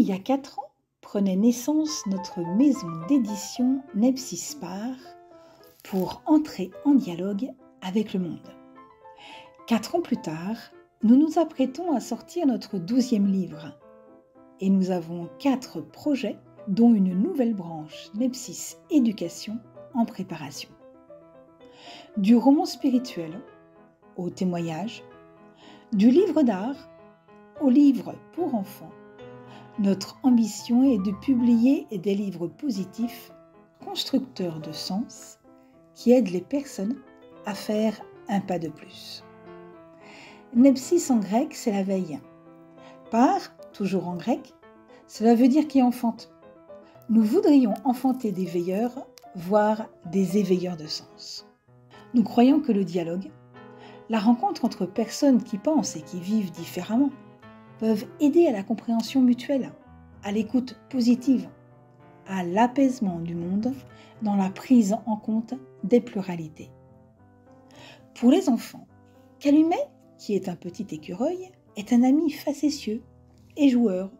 y a 4 ans, prenait naissance notre maison d'édition Nepsispar pour entrer en dialogue avec le monde. 4 ans plus tard, nous nous apprêtons à sortir notre 12e livre et nous avons 4 projets, dont une nouvelle branche Nepsis Éducation en préparation. Du roman spirituel au témoignage, du livre d'art au livre pour enfants, notre ambition est de publier des livres positifs, constructeurs de sens, qui aident les personnes à faire un pas de plus. Nepsis en grec, c'est la veille. Par, toujours en grec, cela veut dire qui enfante. Nous voudrions enfanter des veilleurs, voire des éveilleurs de sens. Nous croyons que le dialogue, la rencontre entre personnes qui pensent et qui vivent différemment, peuvent aider à la compréhension mutuelle, à l'écoute positive, à l'apaisement du monde dans la prise en compte des pluralités. Pour les enfants, Calumet, qui est un petit écureuil, est un ami facétieux et joueur.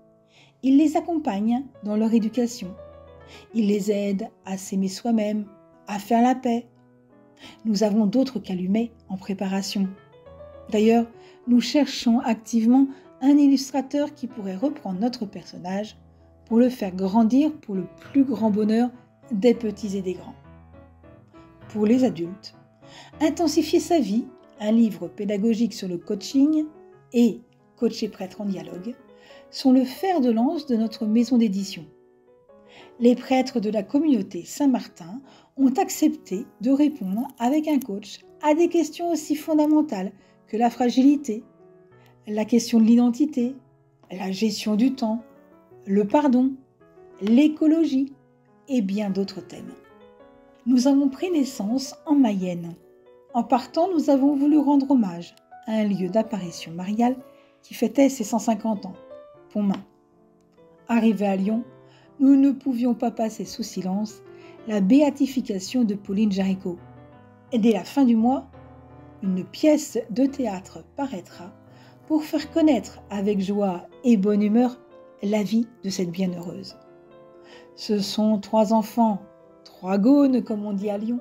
Il les accompagne dans leur éducation. Il les aide à s'aimer soi-même, à faire la paix. Nous avons d'autres Calumets en préparation. D'ailleurs, nous cherchons activement un illustrateur qui pourrait reprendre notre personnage pour le faire grandir pour le plus grand bonheur des petits et des grands. Pour les adultes, Intensifier sa vie, un livre pédagogique sur le coaching et Coacher prêtre en dialogue sont le fer de lance de notre maison d'édition. Les prêtres de la communauté Saint-Martin ont accepté de répondre avec un coach à des questions aussi fondamentales que la fragilité, la question de l'identité, la gestion du temps, le pardon, l'écologie et bien d'autres thèmes. Nous avons pris naissance en Mayenne. En partant, nous avons voulu rendre hommage à un lieu d'apparition mariale qui fêtait ses 150 ans, Pontmain. Arrivés à Lyon, nous ne pouvions pas passer sous silence la béatification de Pauline Jaricot. Et dès la fin du mois, une pièce de théâtre paraîtra pour faire connaître avec joie et bonne humeur la vie de cette bienheureuse. Ce sont 3 enfants, 3 gaunes comme on dit à Lyon,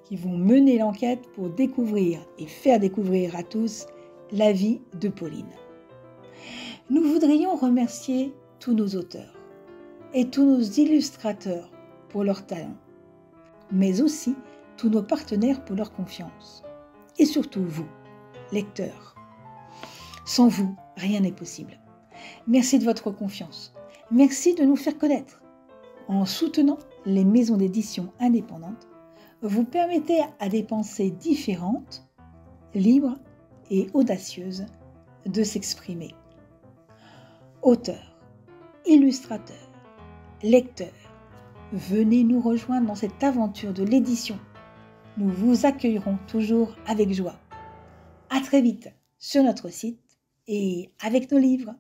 qui vont mener l'enquête pour découvrir et faire découvrir à tous la vie de Pauline. Nous voudrions remercier tous nos auteurs et tous nos illustrateurs pour leur talent, mais aussi tous nos partenaires pour leur confiance. Et surtout vous, lecteurs. Sans vous, rien n'est possible. Merci de votre confiance. Merci de nous faire connaître. En soutenant les maisons d'édition indépendantes, vous permettez à des pensées différentes, libres et audacieuses de s'exprimer. Auteurs, illustrateurs, lecteurs, venez nous rejoindre dans cette aventure de l'édition. Nous vous accueillerons toujours avec joie. À très vite sur notre site et avec nos livres.